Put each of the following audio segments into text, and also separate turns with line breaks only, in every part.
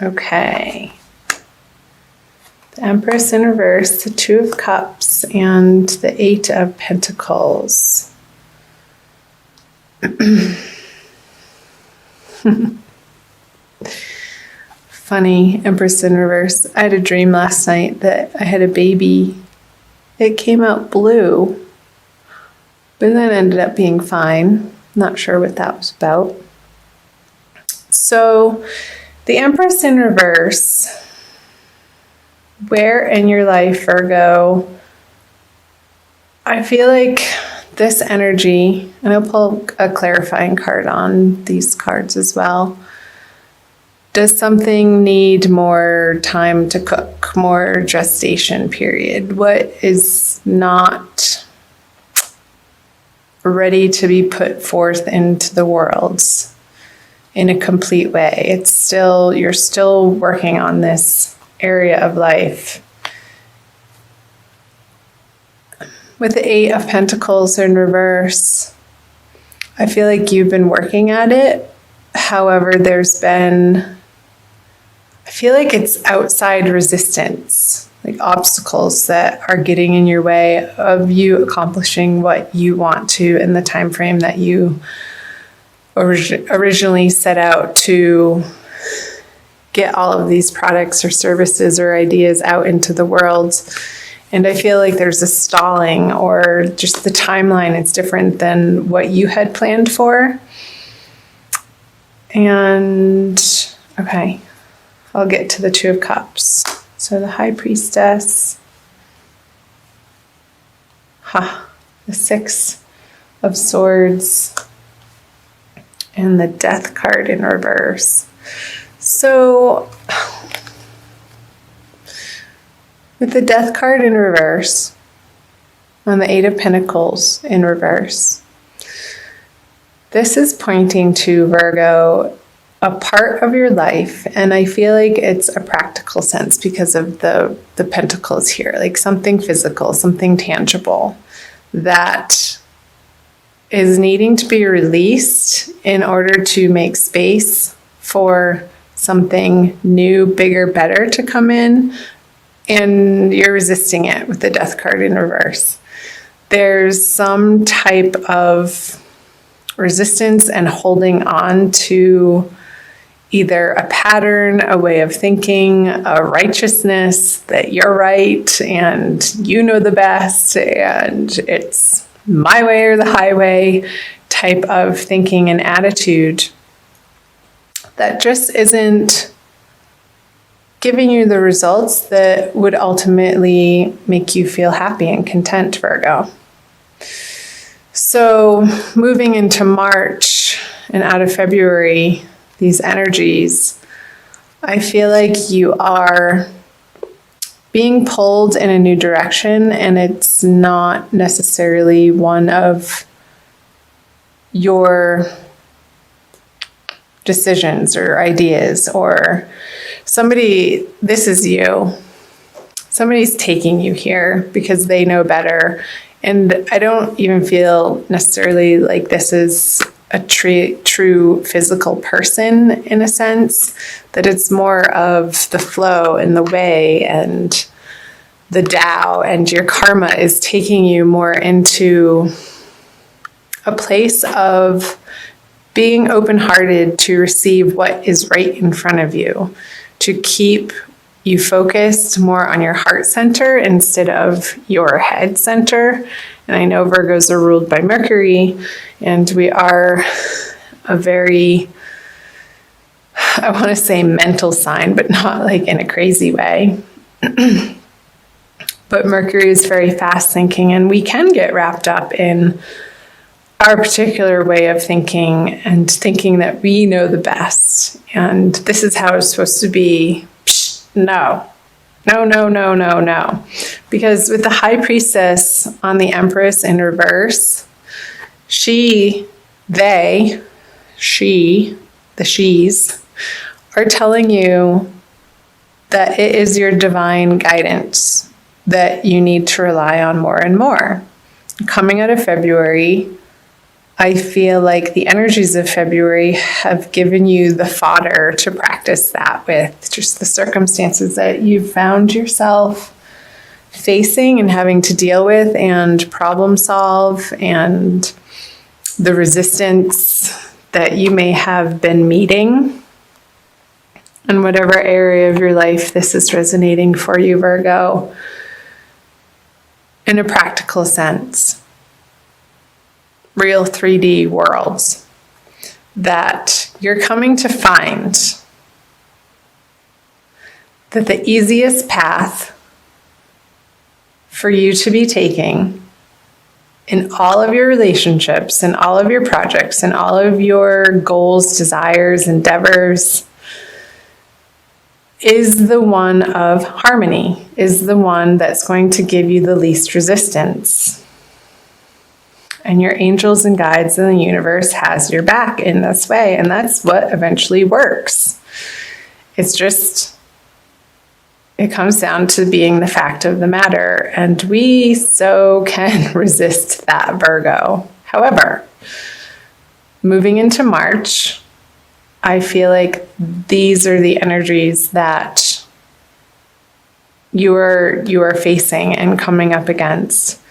Okay. The Empress in reverse, the Two of Cups, and the Eight of Pentacles. Funny, Empress in reverse. I had a dream last night that I had a baby. It came out blue, but then ended up being fine. Not sure what that was about. So, the Empress in reverse, where in your life, Virgo, I feel like this energy, and I'll pull a clarifying card on these cards as well. Does something need more time to cook, more gestation period? What is not ready to be put forth into the world in a complete way? It's still, you're still working on this area of life. With the Eight of Pentacles in reverse, I feel like you've been working at it. However, I feel like it's outside resistance, like obstacles that are getting in your way of you accomplishing what you want to in the time frame that you originally set out to get all of these products or services or ideas out into the world. And I feel like there's a stalling, or just the timeline is different than what you had planned for. And, okay, I'll get to the Two of Cups. So the High Priestess, the Six of Swords, and the Death card in reverse. So, with the Death card in reverse, on the Eight of Pentacles in reverse, this is pointing to, Virgo, a part of your life, and I feel like it's a practical sense because of the pentacles here, like something physical, something tangible that is needing to be released in order to make space for something new, bigger, better to come in, and you're resisting it with the Death card in reverse. There's some type of resistance and holding on to either a pattern, a way of thinking, a righteousness that you're right and you know the best and it's my way or the highway type of thinking and attitude that just isn't giving you the results that would ultimately make you feel happy and content, Virgo. So moving into March and out of February, these energies, I feel like you are being pulled in a new direction, and it's not necessarily one of your decisions or ideas, or somebody, this is you. Somebody's taking you here because they know better. And I don't even feel necessarily like this is a true physical person in a sense, that it's more of the flow and the way and the Tao, and your karma is taking you more into a place of being open-hearted to receive what is right in front of you, to keep you focused more on your heart center instead of your head center. And I know Virgos are ruled by Mercury, and we are a very, I want to say mental sign, but not like in a crazy way. But Mercury is very fast thinking, and we can get wrapped up in our particular way of thinking and thinking that we know the best. And this is how it's supposed to be. No. Because with the High Priestess on the Empress in reverse, the she's are telling you that it is your divine guidance that you need to rely on more and more. Coming out of February, I feel like the energies of February have given you the fodder to practice that with, just the circumstances that you've found yourself facing and having to deal with and problem solve, and the resistance that you may have been meeting in whatever area of your life this is resonating for you, Virgo, in a practical sense. Real 3D worlds that you're coming to find that the easiest path for you to be taking in all of your relationships and all of your projects and all of your goals, desires, endeavors is the one of harmony, is the one that's going to give you the least resistance. And your angels and guides in the universe has your back in this way. And that's what eventually works. It's just, it comes down to being the fact of the matter. And we so can resist that, Virgo. However, moving into March, I feel like these are the energies that you are facing and coming up against.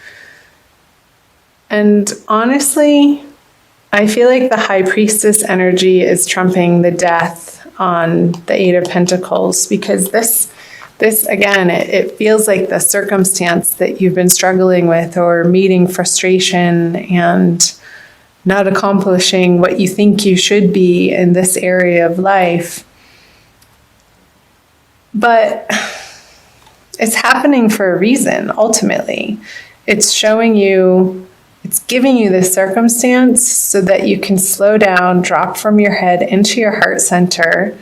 And honestly, I feel like the High Priestess energy is trumping the death on the Eight of Pentacles, because this again, it feels like the circumstance that you've been struggling with or meeting frustration and not accomplishing what you think you should be in this area of life. But it's happening for a reason, ultimately. It's showing you, it's giving you this circumstance so that you can slow down, drop from your head into your heart center,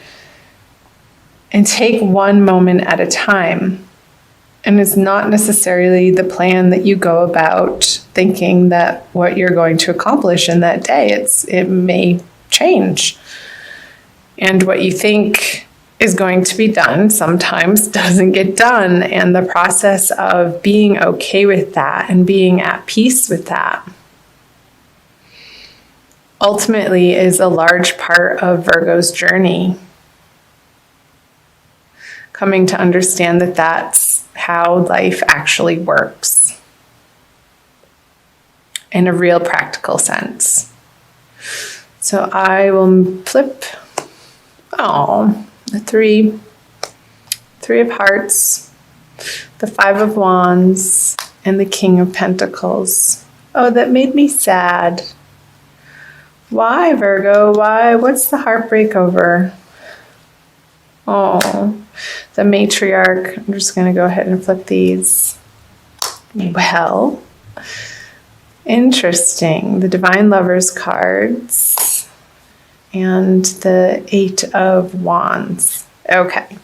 and take one moment at a time. And it's not necessarily the plan that you go about thinking that what you're going to accomplish in that day. It may change. And what you think is going to be done sometimes doesn't get done. And the process of being okay with that and being at peace with that ultimately is a large part of Virgo's journey. Coming to understand that that's how life actually works in a real practical sense. So I will flip, the three of Hearts, the Five of Wands, and the King of Pentacles. Oh, that made me sad. Why, Virgo? Why? What's the heartbreak over? Oh, the Matriarch. I'm just going to go ahead and flip these. Well, interesting. The Divine Lovers cards and the Eight of Wands. Okay.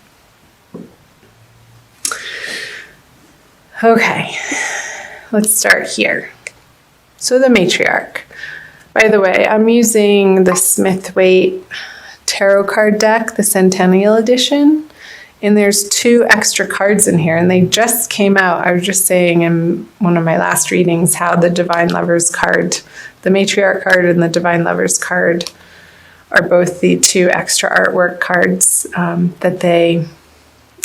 Okay, let's start here. So the Matriarch. By the way, I'm using the Smith-Waite Tarot card deck, the Centennial Edition, and there's 2 extra cards in here, and they just came out. I was just saying in one of my last readings how the Divine Lovers card, the Matriarch card and the Divine Lovers card are both the 2 extra artwork cards that they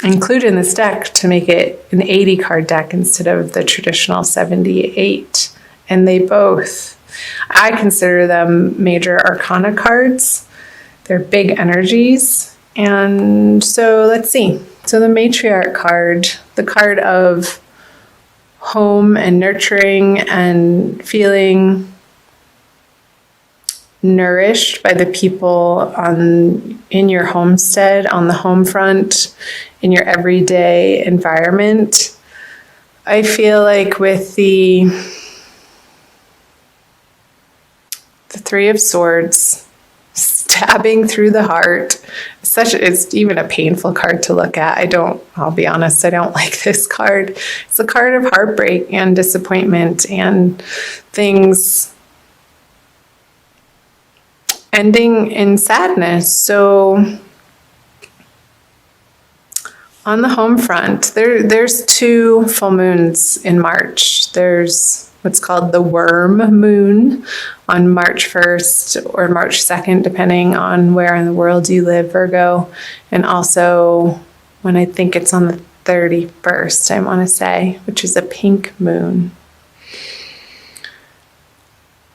include in this deck to make it an 80 card deck instead of the traditional 78. And they both, I consider them major arcana cards. They're big energies. And so let's see. So the Matriarch card, the card of home and nurturing and feeling nourished by the people in your homestead, on the home front, in your everyday environment. I feel like with the Three of Swords stabbing through the heart, it's even a painful card to look at. I'll be honest, I don't like this card. It's a card of heartbreak and disappointment and things ending in sadness. So on the home front, there's 2 full moons in March. There's what's called the worm moon on March 1st or March 2nd, depending on where in the world you live, Virgo. And also when I think it's on the 31st, I want to say, which is a pink moon.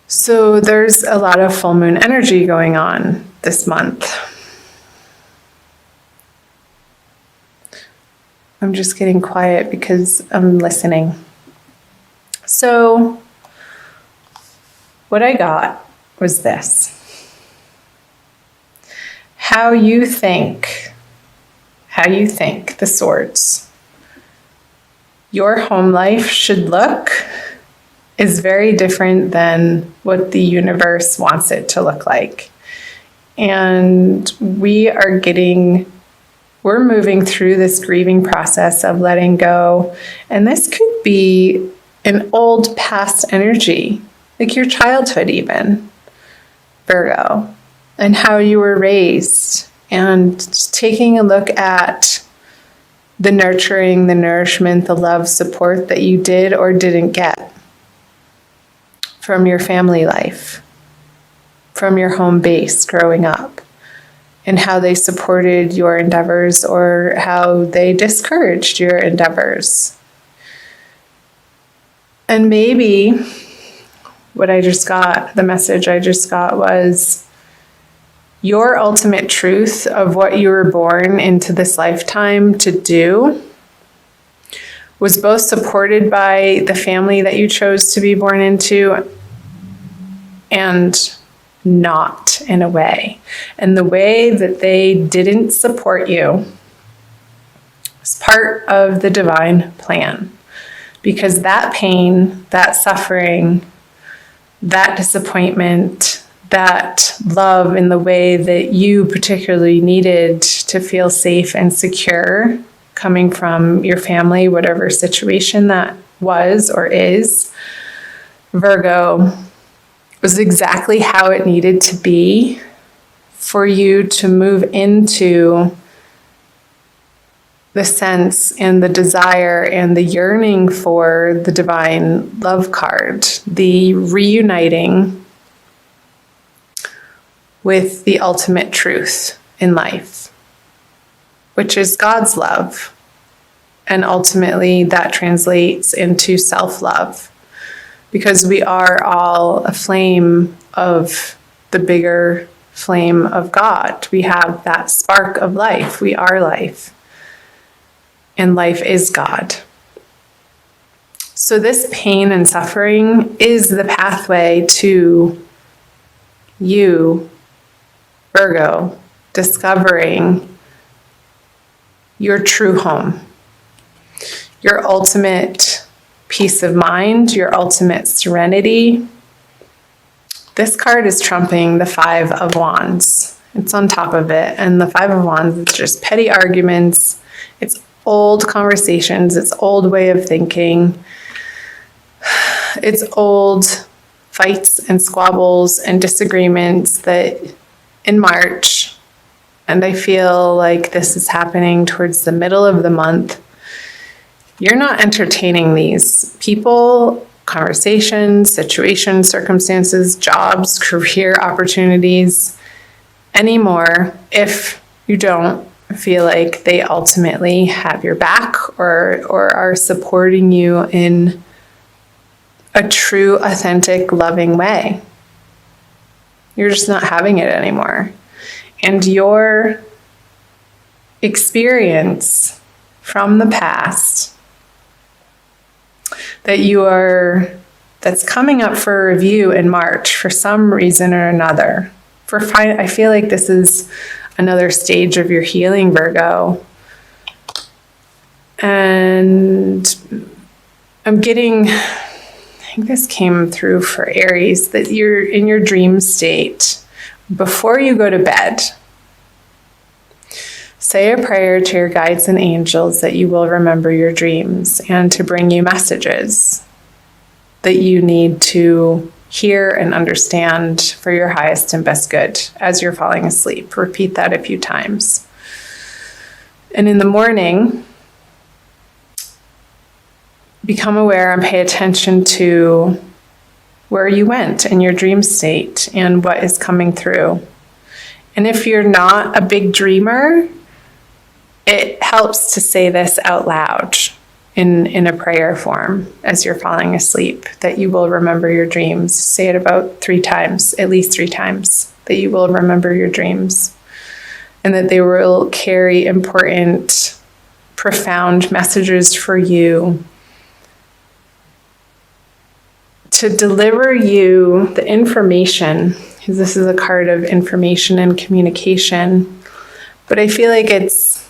So there's a lot of full moon energy going on this month. I'm just getting quiet because I'm listening. So what I got was this. How you think, the swords, your home life should look is very different than what the universe wants it to look like. And we're moving through this grieving process of letting go. And this could be an old past energy, like your childhood even, Virgo, and how you were raised, and taking a look at the nurturing, the nourishment, the love, support that you did or didn't get from your family life, from your home base growing up, and how they supported your endeavors or how they discouraged your endeavors. And maybe the message I just got was your ultimate truth of what you were born into this lifetime to do was both supported by the family that you chose to be born into and not, in a way. And the way that they didn't support you is part of the divine plan. Because that pain, that suffering, that disappointment, that love in the way that you particularly needed to feel safe and secure coming from your family, whatever situation that was or is, Virgo, was exactly how it needed to be for you to move into the sense and the desire and the yearning for the divine love card, the reuniting with the ultimate truth in life, which is God's love. And ultimately that translates into self-love, because we are all a flame of the bigger flame of God. We have that spark of life. We are life. And life is God. So this pain and suffering is the pathway to you, Virgo, discovering your true home, your ultimate peace of mind, your ultimate serenity. This card is trumping the Five of Wands. It's on top of it. And the Five of Wands is just petty arguments. It's old conversations. It's old way of thinking. It's old fights and squabbles and disagreements that in March, and I feel like this is happening towards the middle of the month, you're not entertaining these people, conversations, situations, circumstances, jobs, career opportunities anymore if you don't feel like they ultimately have your back or are supporting you in a true, authentic, loving way. You're just not having it anymore. And your experience from the past that's coming up for review in March for some reason or another. I feel like this is another stage of your healing, Virgo. And I think this came through for Aries, that you're in your dream state. Before you go to bed, say a prayer to your guides and angels that you will remember your dreams and to bring you messages that you need to hear and understand for your highest and best good as you're falling asleep. Repeat that a few times. And in the morning, become aware and pay attention to where you went in your dream state and what is coming through. And if you're not a big dreamer, it helps to say this out loud in a prayer form as you're falling asleep, that you will remember your dreams. Say it about 3 times, at least 3 times, that you will remember your dreams and that they will carry important, profound messages for you to deliver you the information, because this is a card of information and communication. But I feel like it's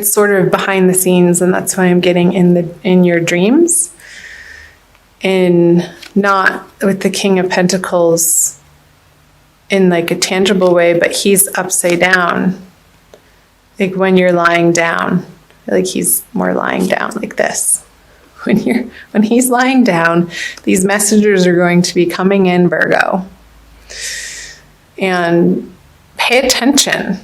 sort of behind the scenes, and that's why I'm getting in your dreams, and not with the King of Pentacles in like a tangible way, but he's upside down. Like when you're lying down, like he's more lying down like this. When he's lying down, these messages are going to be coming in, Virgo. And pay attention.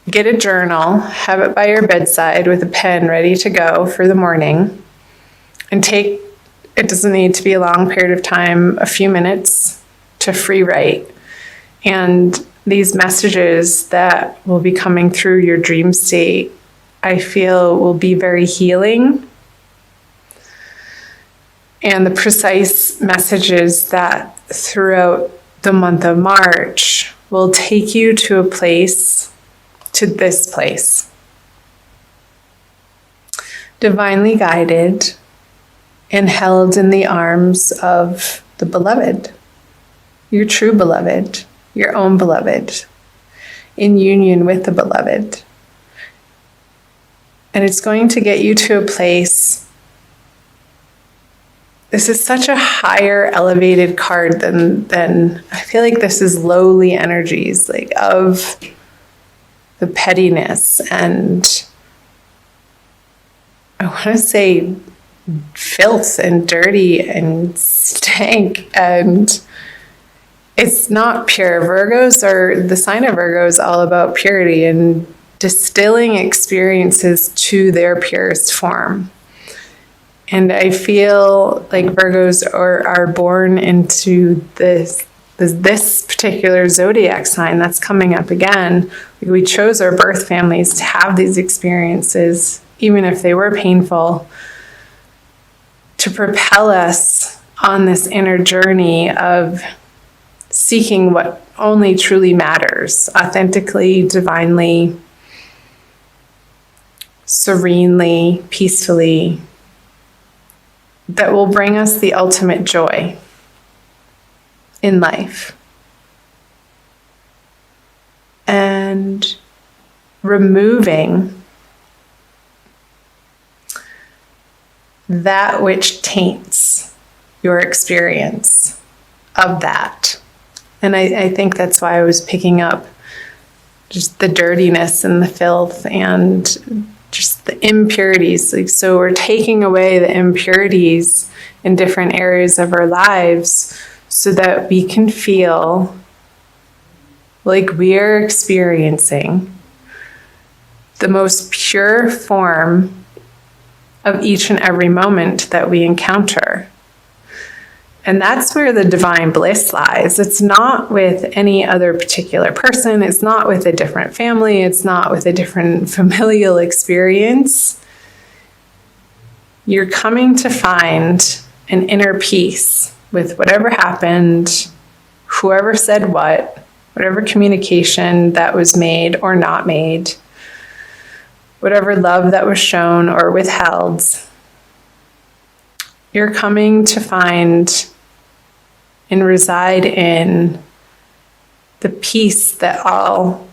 Get a journal, have it by your bedside with a pen ready to go for the morning, and it doesn't need to be a long period of time, a few minutes to free write. And these messages that will be coming through your dream state, I feel, will be very healing. And the precise messages that throughout the month of March will take you to this place. Divinely guided and held in the arms of the beloved, your true beloved, your own beloved, in union with the beloved. And it's going to get you to a place. This is such a higher elevated card than I feel like this is lowly energies, like of the pettiness and I want to say filth and dirty and stank, and it's not pure. The sign of Virgo is all about purity and distilling experiences to their purest form. And I feel like Virgos are born into this particular zodiac sign that's coming up again. We chose our birth families to have these experiences, even if they were painful, to propel us on this inner journey of seeking what only truly matters, authentically, divinely, serenely, peacefully, that will bring us the ultimate joy in life. And removing that which taints your experience of that. And I think that's why I was picking up just the dirtiness and the filth and just the impurities. Like, so we're taking away the impurities in different areas of our lives so that we can feel like we are experiencing the most pure form of each and every moment that we encounter. And that's where the divine bliss lies. It's not with any other particular person. It's not with a different family. It's not with a different familial experience. You're coming to find an inner peace with whatever happened, whoever said what, whatever communication that was made or not made, whatever love that was shown or withheld. You're coming to find and reside in the peace that all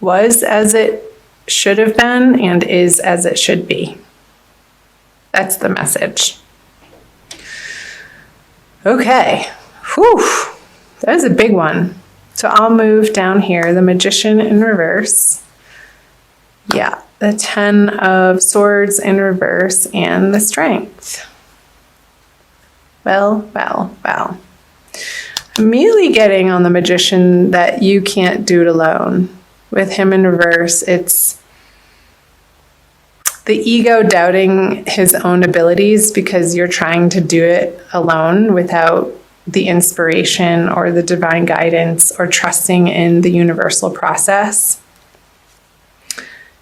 was as it should have been and is as it should be. That's the message. Okay. Whew. That is a big one. So I'll move down here, the Magician in reverse. Yeah, the 10 of Swords in reverse and the Strength. Well. I'm immediately getting on the Magician that you can't do it alone. With him in reverse, it's the ego doubting his own abilities because you're trying to do it alone without the inspiration or the divine guidance or trusting in the universal process.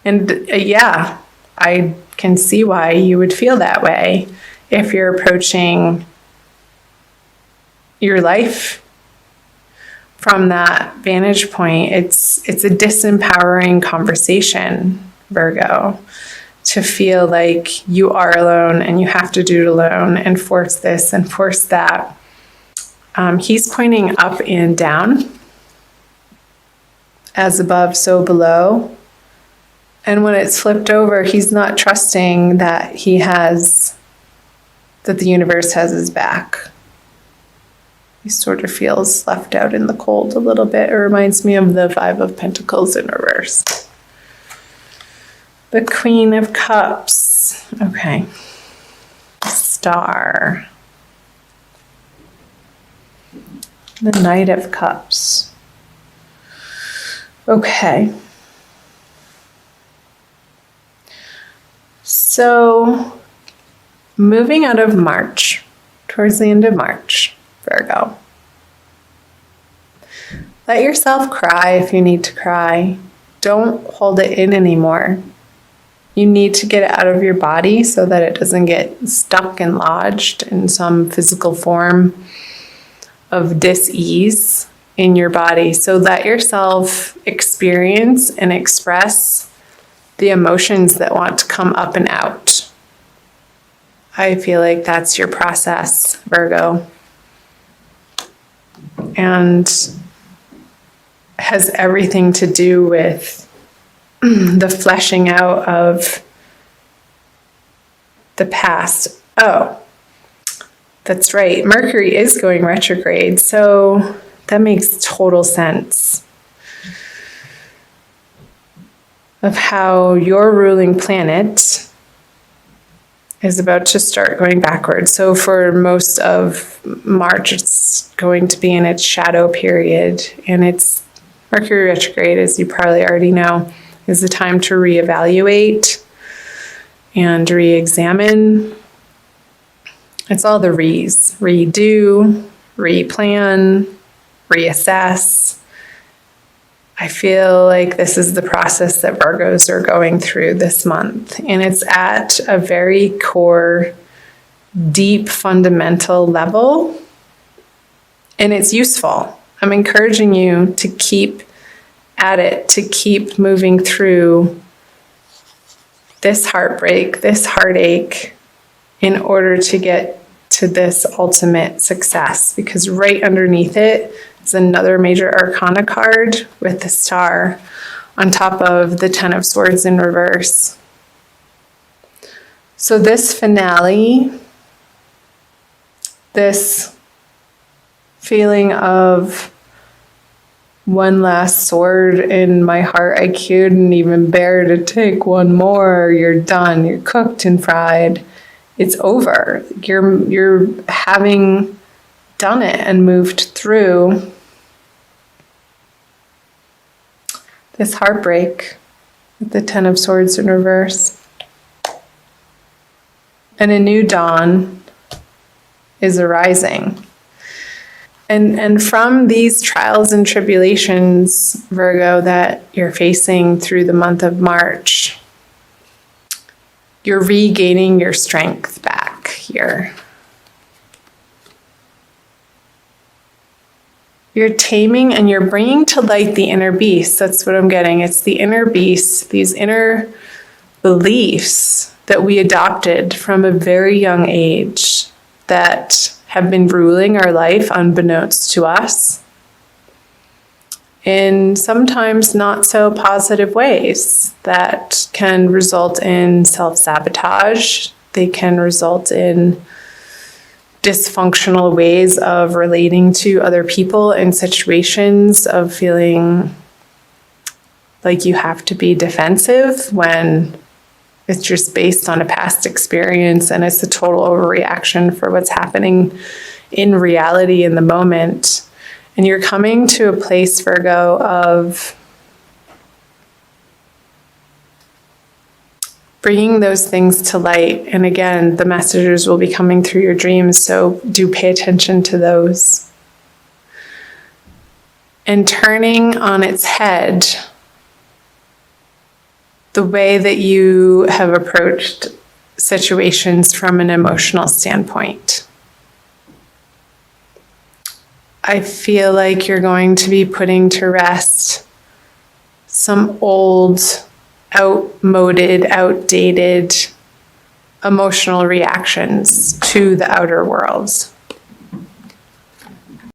And yeah, I can see why you would feel that way if you're approaching your life from that vantage point. It's a disempowering conversation, Virgo, to feel like you are alone and you have to do it alone and force this and force that. He's pointing up and down, as above, so below. And when it's flipped over, he's not trusting that that the universe has his back. He sort of feels left out in the cold a little bit. It reminds me of the Five of Pentacles in reverse. The Queen of Cups. Okay. Star. The Knight of Cups. Okay. So, moving out of March, towards the end of March, Virgo. Let yourself cry if you need to cry. Don't hold it in anymore. You need to get it out of your body so that it doesn't get stuck and lodged in some physical form of dis-ease in your body. So let yourself experience and express the emotions that want to come up and out. I feel like that's your process, Virgo. And has everything to do with the fleshing out of the past. Oh, that's right. Mercury is going retrograde, so that makes total sense of how your ruling planet is about to start going backwards. So for most of March, it's going to be in its shadow period, and it's Mercury retrograde, as you probably already know, is the time to reevaluate and re-examine. It's all the re's: redo, replan, reassess. I feel like this is the process that Virgos are going through this month, and it's at a very core, deep, fundamental level, and it's useful. I'm encouraging you to keep at it, to keep moving through this heartbreak, this heartache, in order to get to this ultimate success, because right underneath it is another major arcana card with the star on top of the Ten of Swords in reverse. So this finale, this feeling of one last sword in my heart, I couldn't even bear to take one more. You're done. You're cooked and fried. It's over. You're having done it and moved through this heartbreak with the Ten of Swords in reverse. And a new dawn is arising. And from these trials and tribulations, Virgo, that you're facing through the month of March, you're regaining your strength back here. You're taming and you're bringing to light the inner beast. That's what I'm getting. It's the inner beast, these inner beliefs that we adopted from a very young age that have been ruling our life unbeknownst to us in sometimes not so positive ways that can result in self-sabotage. They can result in dysfunctional ways of relating to other people in situations, of feeling like you have to be defensive when it's just based on a past experience and it's a total overreaction for what's happening in reality in the moment. And you're coming to a place, Virgo, of bringing those things to light. And again, the messages will be coming through your dreams, so do pay attention to those. And turning on its head the way that you have approached situations from an emotional standpoint. I feel like you're going to be putting to rest some old, outmoded, outdated emotional reactions to the outer world.